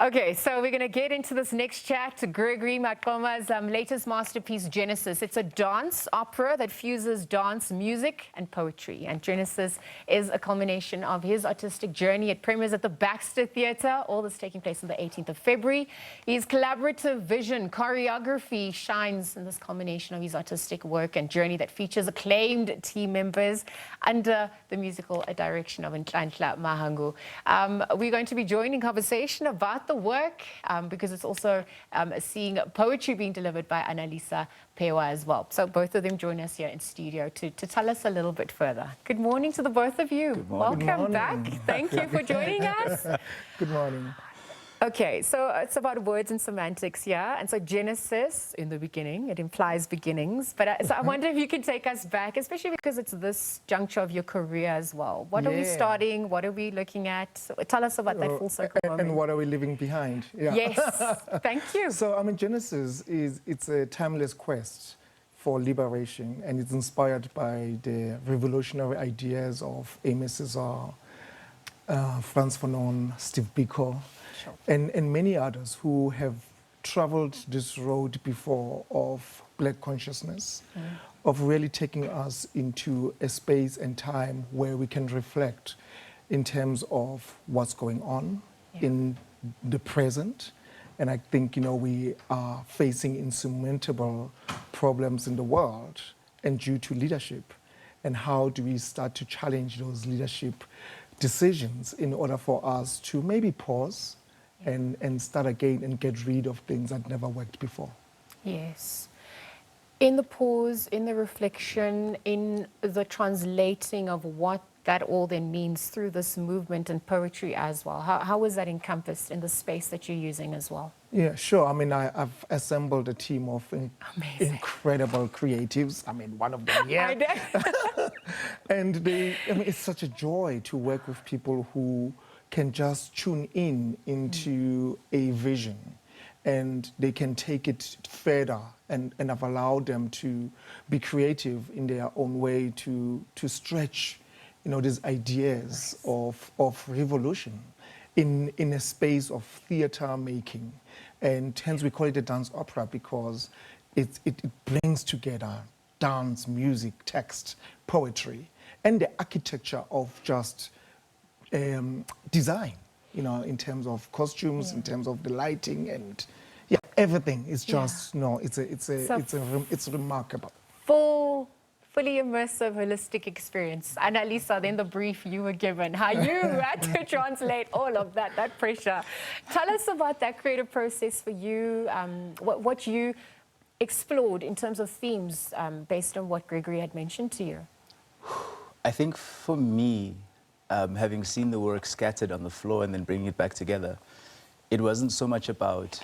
Okay, so we're going to get into this next chat. Gregory Maqoma's latest masterpiece, Genesis. It's a dance opera that fuses dance, music, and poetry. And Genesis is a culmination of his artistic journey. It premieres at the Baxter Theatre. All this taking place on the 18th of February. His collaborative vision, choreography shines in this culmination of his artistic work and journey that features acclaimed team members under the musical direction of Nhlanhla Mahangu. We're going to be joining conversation about the work because it's also seeing poetry being delivered by Anelisa Phewa as well. So both of them join us here in studio to tell us a little bit further. Good morning to the both of you. Good morning. Welcome back. Thank you for joining us. Good morning. Okay, so it's about words and semantics here. And so Genesis, in the beginning, it implies beginnings. But so I wonder if you can take us back, especially because it's this juncture of your career as well. What are we starting? What are we looking at? So tell us about that full circle moment. And what are we leaving behind? Yeah. Yes, thank you. So, I mean, Genesis it's a timeless quest for liberation, and it's inspired by the revolutionary ideas of Aimé Césaire, Frantz Fanon, Steve Biko, and many others who have traveled this road before of Black consciousness, of really taking us into a space and time where we can reflect in terms of what's going on in the present. And I think, you know, we are facing insurmountable problems in the world and due to leadership. And how do we start to challenge those leadership decisions in order for us to maybe pause and start again and get rid of things that never worked before. Yes. In the pause, in the reflection, in the translating of what that all then means through this movement and poetry as well. How is that encompassed in the space that you're using as well? Yeah, sure. I mean, I've assembled a team of incredible creatives. I mean, one of them, yeah. And it's such a joy to work with people who can just tune in into a vision, and they can take it further, and I've allowed them to be creative in their own way to stretch, you know, these ideas of revolution in a space of theater making. And hence we call it a dance opera, because it brings together dance, music, text, poetry, and the architecture of just design, you know, in terms of costumes, in terms of the lighting, and everything is just it's remarkable. Fully immersive, holistic experience. Annalyzer, then the brief you were given, how you had to translate all of that pressure. Tell us about that creative process for you, what you explored in terms of themes based on what Gregory had mentioned to you. I think for me, having seen the work scattered on the floor and then bringing it back together, it wasn't so much about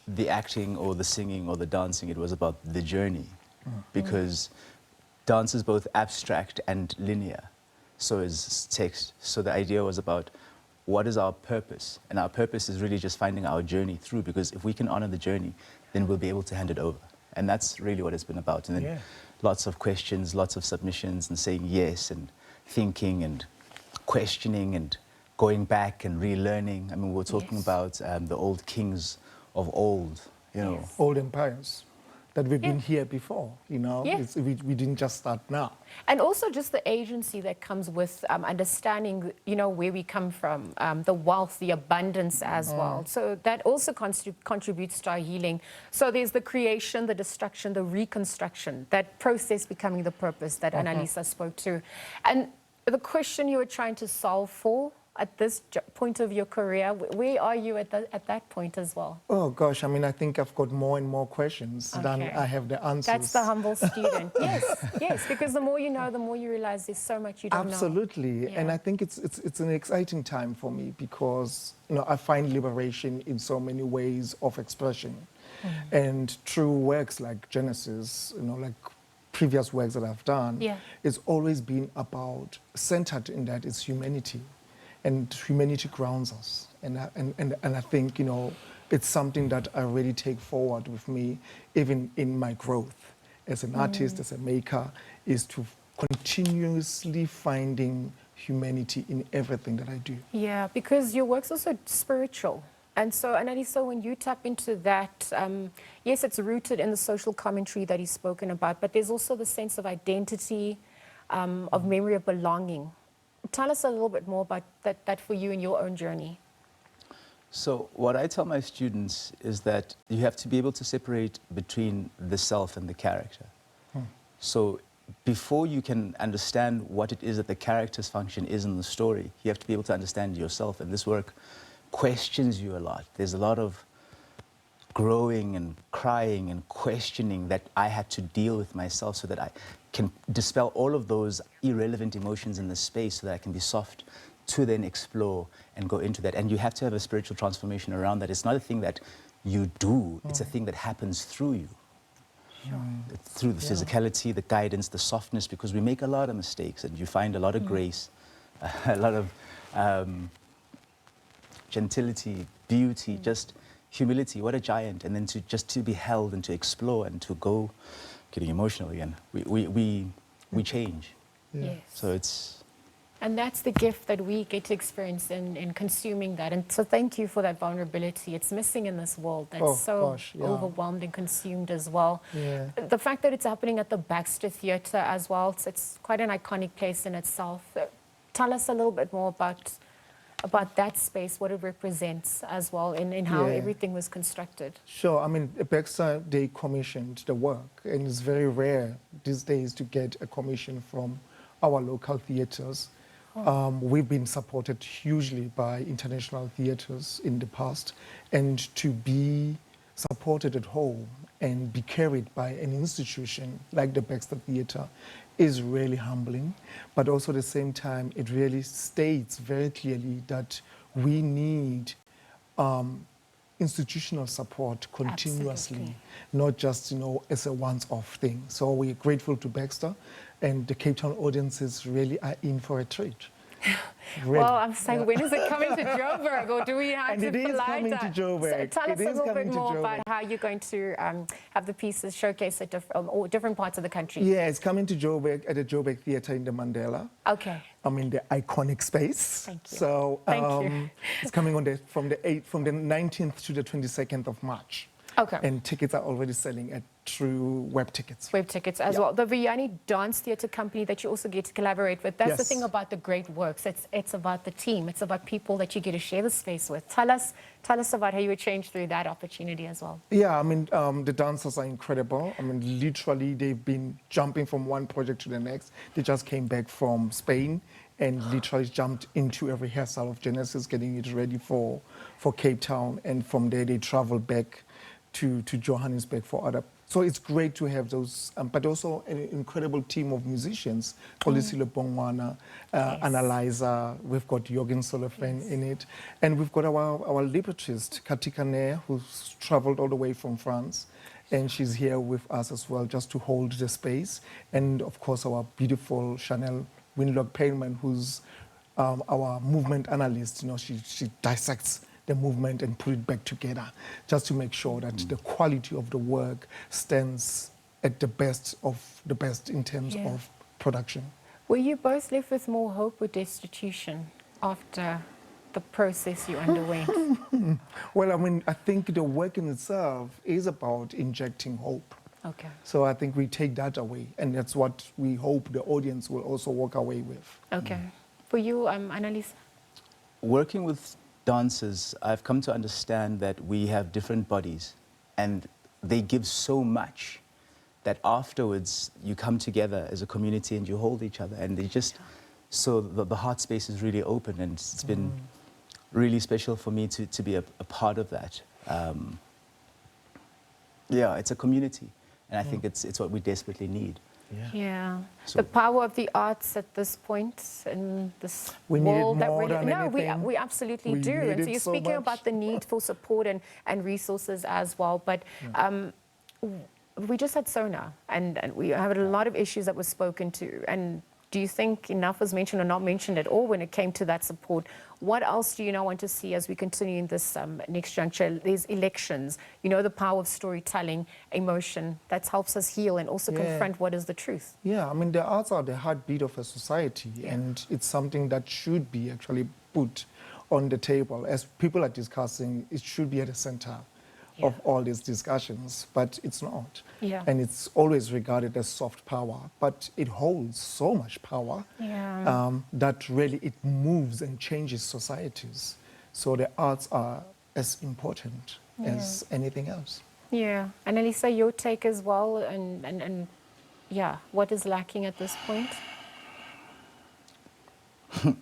the acting or the singing or the dancing, it was about the journey. Because dance is both abstract and linear, so is text. So the idea was about what is our purpose? And our purpose is really just finding our journey through, because if we can honor the journey, then we'll be able to hand it over. And that's really what it's been about. And then lots of questions, lots of submissions, and saying yes, and thinking and questioning and going back and relearning. I mean, we're talking about the old kings of old, you know. Old empires that we've been here before, you know. We didn't just start now. And also just the agency that comes with understanding, you know, where we come from, the wealth, the abundance as well. So that also contributes to our healing. So there's the creation, the destruction, the reconstruction, that process becoming the purpose that Annalyzer spoke to. And the question you were trying to solve for at this point of your career, where are you at that point as well? Oh gosh, I mean, I think I've got more and more questions than I have the answers. That's the humble student. Yes, because the more you know, the more you realize there's so much you don't know. Absolutely, and I think it's an exciting time for me, because, you know, I find liberation in so many ways of expression, and through works like Genesis, you know, like previous works that I've done, it's always been about, centered in that, it's humanity. And humanity grounds us, and I think, you know, it's something that I really take forward with me, even in my growth as an artist, as a maker, is to continuously finding humanity in everything that I do. Yeah, because your work's also spiritual. And so, Annalyzer, when you tap into that, yes, it's rooted in the social commentary that he's spoken about, but there's also the sense of identity, of memory, of belonging. Tell us a little bit more about that for you in your own journey. So what I tell my students is that you have to be able to separate between the self and the character. So before you can understand what it is that the character's function is in the story, you have to be able to understand yourself. And this work questions you a lot. There's a lot of growing and crying and questioning that I had to deal with myself so that I can dispel all of those irrelevant emotions in the space so that I can be soft to then explore and go into that. And you have to have a spiritual transformation around that. It's not a thing that you do, it's a thing that happens through you. Through the physicality, the guidance, the softness, because we make a lot of mistakes and you find a lot of grace, a lot of gentility, beauty, just humility. What a giant. And then to be held and to explore and to go, getting emotional again, we change. Yes. So it's... And that's the gift that we get to experience in consuming that. And so thank you for that vulnerability. It's missing in this world that's overwhelmed and consumed as well. Yeah. The fact that it's happening at the Baxter Theatre as well, it's quite an iconic place in itself. Tell us a little bit more about that space, what it represents as well, in how everything was constructed. Sure. I mean, Baxter, they commissioned the work, and it's very rare these days to get a commission from our local theatres. We've been supported hugely by international theatres in the past, and to be supported at home and be carried by an institution like the Baxter Theatre is really humbling, but also at the same time, it really states very clearly that we need institutional support continuously, not just, as a once-off thing. So we're grateful to Baxter, and the Cape Town audiences really are in for a treat. Really. Well, I'm saying, when is it coming to Joburg, or do we have to fly? And it is coming to Joburg. So tell us a little bit more about how you're going to have the pieces showcased at different parts of the country. Yeah, it's coming to Joburg at the Joburg Theatre in the Mandela. Okay. I mean, the iconic space. Thank you. So Thank you. It's coming on from the 19th to the 22nd of March. Okay. And tickets are already selling through web tickets. Web tickets as well. The Vuyani Dance Theatre company that you also get to collaborate with. That's the thing about the great works. It's about the team. It's about people that you get to share the space with. Tell us about how you would change through that opportunity as well. Yeah, I mean, the dancers are incredible. I mean, literally, they've been jumping from one project to the next. They just came back from Spain and literally jumped into a rehearsal of Genesis, getting it ready for Cape Town. And from there, they traveled back to Johannesburg for other. So it's great to have those, but also an incredible team of musicians, Xolilisle Bongwana, Annalyzer, we've got Yogin Sulaphin in it, and we've got our librettist, Karthika Nair, who's traveled all the way from France, and she's here with us as well, just to hold the space. And of course, our beautiful Chanel Winlock-Payman, who's our movement analyst. She dissects the movement and put it back together, just to make sure that the quality of the work stands at the best of the best in terms of production. Were you both left with more hope or destitution after the process you underwent? Well, I mean, I think the work in itself is about injecting hope. Okay. So I think we take that away, and that's what we hope the audience will also walk away with. Okay. For you, Annalyzer? Working with dancers, I've come to understand that we have different bodies, and they give so much that afterwards you come together as a community and you hold each other, and they just, so the heart space is really open, and it's been really special for me to be a part of that. Yeah, it's a community, and I think it's what we desperately need. Yeah. So the power of the arts at this point in this world that we absolutely do. And so you're speaking about the need for support and resources as well. But we just had Sona, and we had a lot of issues that were spoken to. And do you think enough was mentioned or not mentioned at all when it came to that support? What else do you now want to see as we continue in this next juncture? There's elections, the power of storytelling, emotion, that helps us heal and also confront what is the truth. Yeah, I mean, the arts are the heartbeat of a society, and it's something that should be actually put on the table. As people are discussing, it should be at the center of all these discussions, but it's not. Yeah. And it's always regarded as soft power, but it holds so much power that really it moves and changes societies. So the arts are as important as anything else. Yeah. Annalisa, your take as well, and yeah, what is lacking at this point?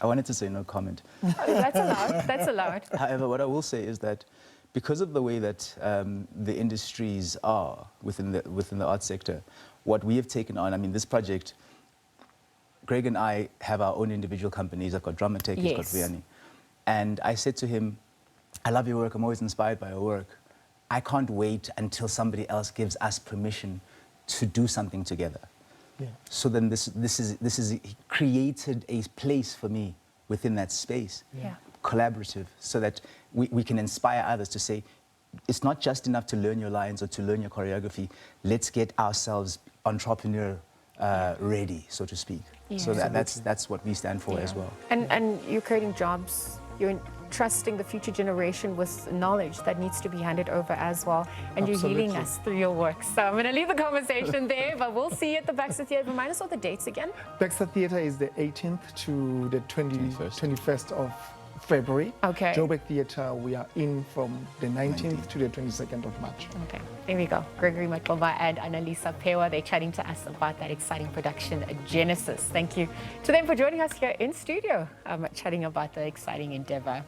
I wanted to say no comment. Oh, that's allowed. That's allowed. However, what I will say is that because of the way that the industries are within the arts sector, what we have taken on, I mean, this project, Greg and I have our own individual companies. I've got Drama Tech, he's got Vuyani. And I said to him, I love your work, I'm always inspired by your work. I can't wait until somebody else gives us permission to do something together. Yeah. So then this is created a place for me within that space. Yeah. Collaborative, so that we can inspire others to say, it's not just enough to learn your lines or to learn your choreography. Let's get ourselves entrepreneur ready, so to speak. Yeah. So that's what we stand for as well. And you're creating jobs. You're trusting the future generation with knowledge that needs to be handed over as well. And you're healing us through your work. So I'm going to leave the conversation there, but we'll see you at the Baxter Theatre. Remind us all the dates again. Baxter Theatre is the 18th to the 21st of February. Okay. Joburg Theatre, we are in from the 19th to the 22nd of March. Okay, there we go. Gregory Maqoma and Anelisa Phewa, they're chatting to us about that exciting production, Genesis. Thank you to them for joining us here in studio, chatting about the exciting endeavor.